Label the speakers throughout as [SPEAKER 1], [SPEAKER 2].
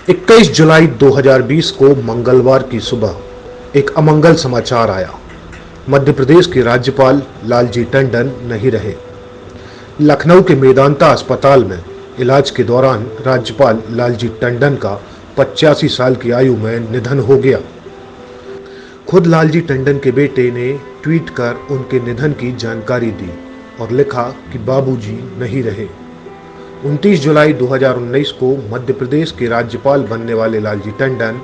[SPEAKER 1] 21 जुलाई 2020 को मंगलवार की सुबह एक अमंगल समाचार आया। मध्य प्रदेश के राज्यपाल लालजी टंडन नहीं रहे। लखनऊ के मेदांता अस्पताल में इलाज के दौरान राज्यपाल लालजी टंडन का 85 साल की आयु में निधन हो गया। खुद लालजी टंडन के बेटे ने ट्वीट कर उनके निधन की जानकारी दी और लिखा कि बाबूजी नहीं रहे। 29 जुलाई 2019 को मध्य प्रदेश के राज्यपाल बनने वाले लालजी टंडन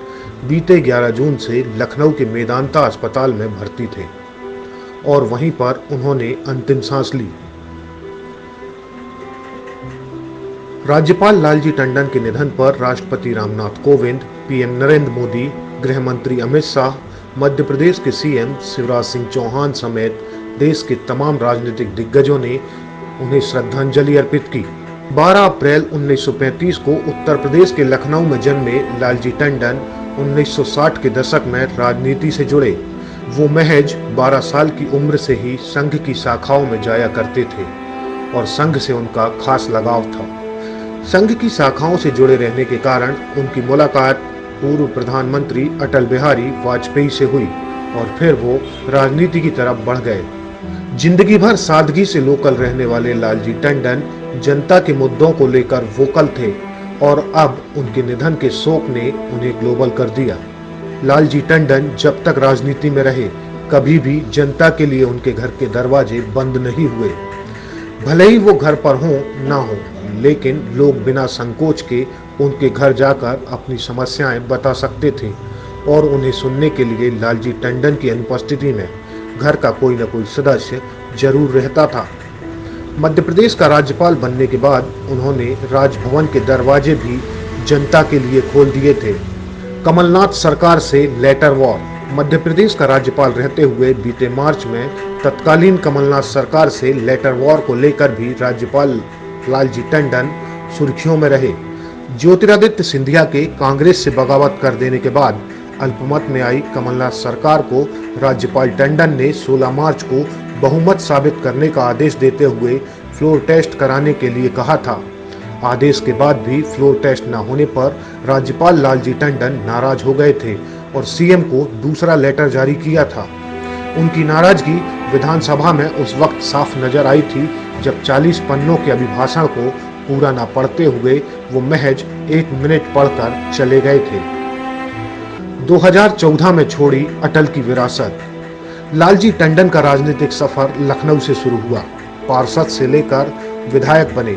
[SPEAKER 1] बीते 11 जून से लखनऊ के मेदांता अस्पताल में भर्ती थे और वहीं पर उन्होंने अंतिम सांस ली। राज्यपाल लालजी टंडन के निधन पर राष्ट्रपति रामनाथ कोविंद, पीएम नरेंद्र मोदी, गृह मंत्री अमित शाह, मध्य प्रदेश के सीएम शिवराज सिंह चौहान समेत देश के तमाम राजनीतिक दिग्गजों ने उन्हें श्रद्धांजलि अर्पित की। 12 अप्रैल 1935 को उत्तर प्रदेश के लखनऊ में जन्मे लालजी टंडन 1960 के दशक में राजनीति से जुड़े। वो महज 12 साल की उम्र से ही संघ की शाखाओं में जाया करते थे और संघ से उनका खास लगाव था। संघ की शाखाओं से जुड़े रहने के कारण उनकी मुलाकात पूर्व प्रधानमंत्री अटल बिहारी वाजपेयी से हुई और फिर वो राजनीति की तरफ बढ़ गए। जिंदगी भर सादगी से लोकल रहने वाले लालजी टंडन जनता के मुद्दों को लेकर वोकल थे और अब उनके निधन के शोक ने उन्हें ग्लोबल कर दिया। लालजी टंडन जब तक राजनीति में रहे कभी भी जनता के लिए उनके घर के दरवाजे बंद नहीं हुए। भले ही वो घर पर हो ना हो, लेकिन लोग बिना संकोच के उनके घर जाकर अपनी समस्याएं बता सकते थे और उन्हें सुनने के लिए लालजी टंडन की अनुपस्थिति में घर का कोई न कोई सदस्य जरूर रहता था। मध्य प्रदेश का राज्यपाल बनने के बाद उन्होंने राजभवन के दरवाजे भी जनता के लिए खोल दिए थे। कमलनाथ सरकार से लेटर वॉर। मध्य प्रदेश का राज्यपाल रहते हुए बीते मार्च में तत्कालीन कमलनाथ सरकार से लेटर वॉर को लेकर भी राज्यपाल लालजी टंडन सुर्खियों में रहे। ज्योतिरादित्य सिंधिया के कांग्रेस से बगावत कर देने के बाद अल्पमत में आई कमलनाथ सरकार को राज्यपाल टंडन ने 16 मार्च को बहुमत साबित करने का आदेश देते हुए फ्लोर टेस्ट कराने के लिए कहा था। आदेश के बाद भी फ्लोर टेस्ट न होने पर राज्यपाल लालजी टंडन नाराज हो गए थे और सीएम को दूसरा लेटर जारी किया था। उनकी नाराजगी विधानसभा में उस वक्त साफ नजर आई थी जब 40 पन्नों के अभिभाषण को पूरा न पढ़ते हुए वो महज 1 मिनट पढ़कर चले गए थे। 2014 में छोड़ी अटल की विरासत। लालजी टंडन का राजनीतिक सफर लखनऊ से शुरू हुआ। पार्षद से लेकर विधायक बने,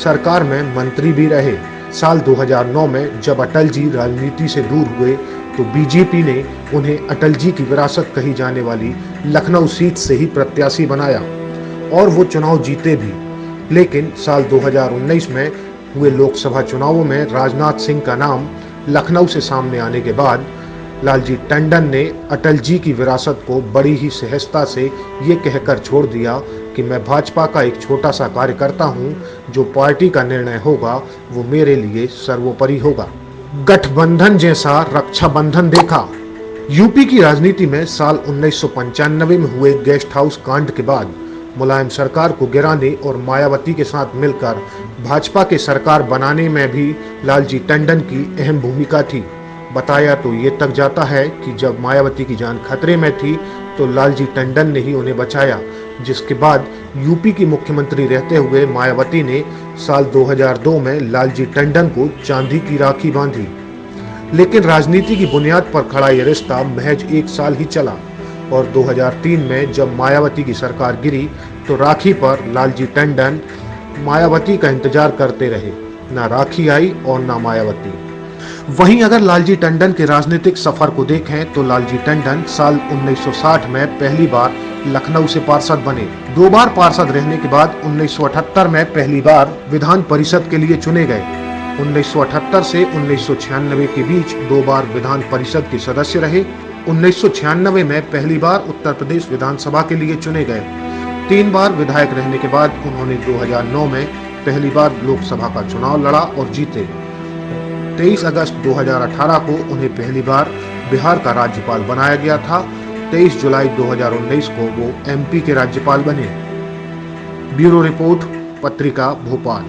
[SPEAKER 1] सरकार में मंत्री भी रहे। साल 2009 में जब अटल जी राजनीति से दूर हुए तो बीजेपी ने उन्हें अटल जी की विरासत कही जाने वाली लखनऊ सीट से ही प्रत्याशी बनाया और वो चुनाव जीते भी। लेकिन साल 2019 में हुए लोकसभा चुनावों में राजनाथ सिंह का नाम लखनऊ से सामने आने के बाद लालजी टंडन ने अटल जी की विरासत को बड़ी ही सहजता से ये कहकर छोड़ दिया कि मैं भाजपा का एक छोटा सा कार्यकर्ता हूं, जो पार्टी का निर्णय होगा वो मेरे लिए सर्वोपरि होगा। गठबंधन जैसा रक्षाबंधन देखा। यूपी की राजनीति में साल 1995 में हुए गेस्ट हाउस कांड के बाद मुलायम सरकार को गिराने और मायावती के साथ मिलकर भाजपा के सरकार बनाने में भी लालजी टंडन की अहम भूमिका थी। बताया तो ये तक जाता है कि जब मायावती की जान खतरे में थी तो लालजी टंडन ने ही उन्हें बचाया, जिसके बाद यूपी की मुख्यमंत्री रहते हुए मायावती ने साल 2002 में लालजी टंडन को चांदी की राखी बांधी। लेकिन राजनीति की बुनियाद पर खड़ा यह रिश्ता महज 1 साल ही चला और 2003 में जब मायावती की सरकार गिरी तो राखी पर लालजी टंडन मायावती का इंतजार करते रहे। ना राखी आई और ना मायावती। वहीं अगर लालजी टंडन के राजनीतिक सफर को देखें तो लालजी टंडन साल 1960 में पहली बार लखनऊ से पार्षद बने। 2 बार पार्षद रहने के बाद 1978 में पहली बार विधान परिषद के लिए चुने गए। 1978 से 1996 के बीच 2 बार विधान परिषद के सदस्य रहे। 1996 में पहली बार उत्तर प्रदेश विधानसभा के लिए चुने गए। 3 बार विधायक रहने के बाद उन्होंने 2009 में पहली बार लोकसभा का चुनाव लड़ा और जीते। 23 अगस्त 2018 को उन्हें पहली बार बिहार का राज्यपाल बनाया गया था। 23 जुलाई 2019 को वो एमपी के राज्यपाल बने। ब्यूरो रिपोर्ट, पत्रिका भोपाल।